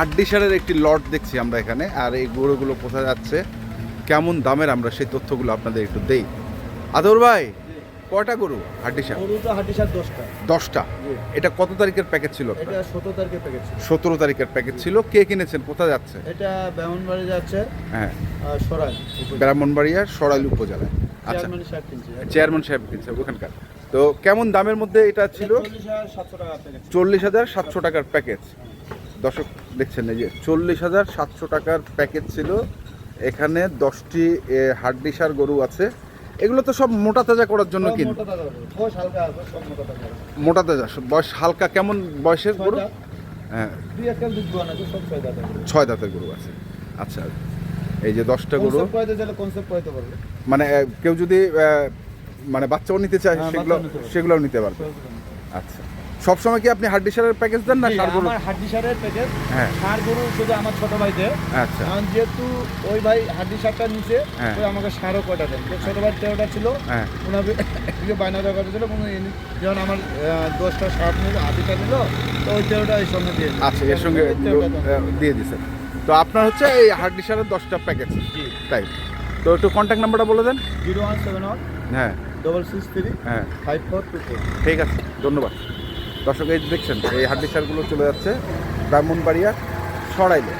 হাড্ডি সারের একটি লট দেখছি আমরা এখানে, আর এই গরুগুলো কোথায় যাচ্ছে, কেমন দামের, আমরা সেই তথ্যগুলো আপনাদের একটু দেই। আদর ভাই, কয়টা গরু হাড্ডি সার? গরুটা হাড্ডি সার 10টা। 10টা। এটা কত তারিখের প্যাকেজ ছিল? এটা 17 তারিখের প্যাকেজ ছিল। 17 তারিখের প্যাকেজ ছিল। কে কিনেছেন, কোথায় যাচ্ছে? এটা ব্রাহ্মণবাড়ি যাচ্ছে, হ্যাঁ, সরাই ব্রাহ্মণবাড়িয়ার সরাইল উপজেলায়। আচ্ছা, চেয়ারম্যান সাহেব কিনছে। চেয়ারম্যান সাহেব কিনছে ওখানকার। তো কেমন দামের মধ্যে এটা ছিল? 40,700 টাকা প্যাকেজ। 40,700 টাকার প্যাকেজ। দর্শক দেখছেন, এই যে 40,700 টাকার প্যাকেজ ছিল। এখানে 10টি হাড্ডি সার গরু আছে। এগুলো তো সব মোটা তাজা করার জন্য কিন। মোটা তাজা গরু। বয়স হালকা আছে, সব মোটা তাজা। মোটা তাজা, বয়স হালকা। কেমন বয়সের গরু? হ্যাঁ, দুই একটা দুধ দোয়ান আছে, সব 6 দাঁতের গরু। 6 দাঁতের গরু আছে। আচ্ছা, এই যে 10টা গরু, কনসেপ্ট করাতে গেলে কনসেপ্ট করাতে পারবে। মানে কেউ যদি মানে বাচ্চাও নিতে চায় হ্যাঁ, সেগুলো, বাচ্চাও নিতে পারবে। সেগুলোও নিতে পারবে। আচ্ছা, সবসময় কি আপনি হাড্ডি সারের প্যাকেজ দেন না জি, ষাঁড় গরু? আমার হাড্ডি সারের প্যাকেজ। হ্যাঁ। ষাঁড় গরু শুধু আমার ছোট ভাইতে। আচ্ছা, কারণ যেহেতু ওই ভাই হাড্ডি সারটা নিচে, হ্যাঁ। ওই আমাকে ষাঁড়ও কয়টা দেন। তো ছোট ভাই 13টা ছিল, হ্যাঁ, ওনাকে এদিকে বায়না দেওয়া কথা ছিল, যেমন আমার 10টা ষাঁড় নিল, আদিটা নিল, তো ওই 13টা এই সঙ্গে দিয়ে দিল। আচ্ছা, এর সঙ্গে 13টা দেন। দিয়ে দিচ্ছেন। তো আপনার হচ্ছে এই হাড্ডি সারের 10টা প্যাকেজ, জি। তাই? তো একটু কন্ট্যাক্ট নাম্বারটা বলে দেন। 0171 হ্যাঁ, 663 হ্যাঁ, 5424। ঠিক আছে, ধন্যবাদ। দর্শক, এই দেখছেন এই হাড্ডি সারগুলো চলে যাচ্ছে ব্রাহ্মণবাড়িয়া সরাইলে।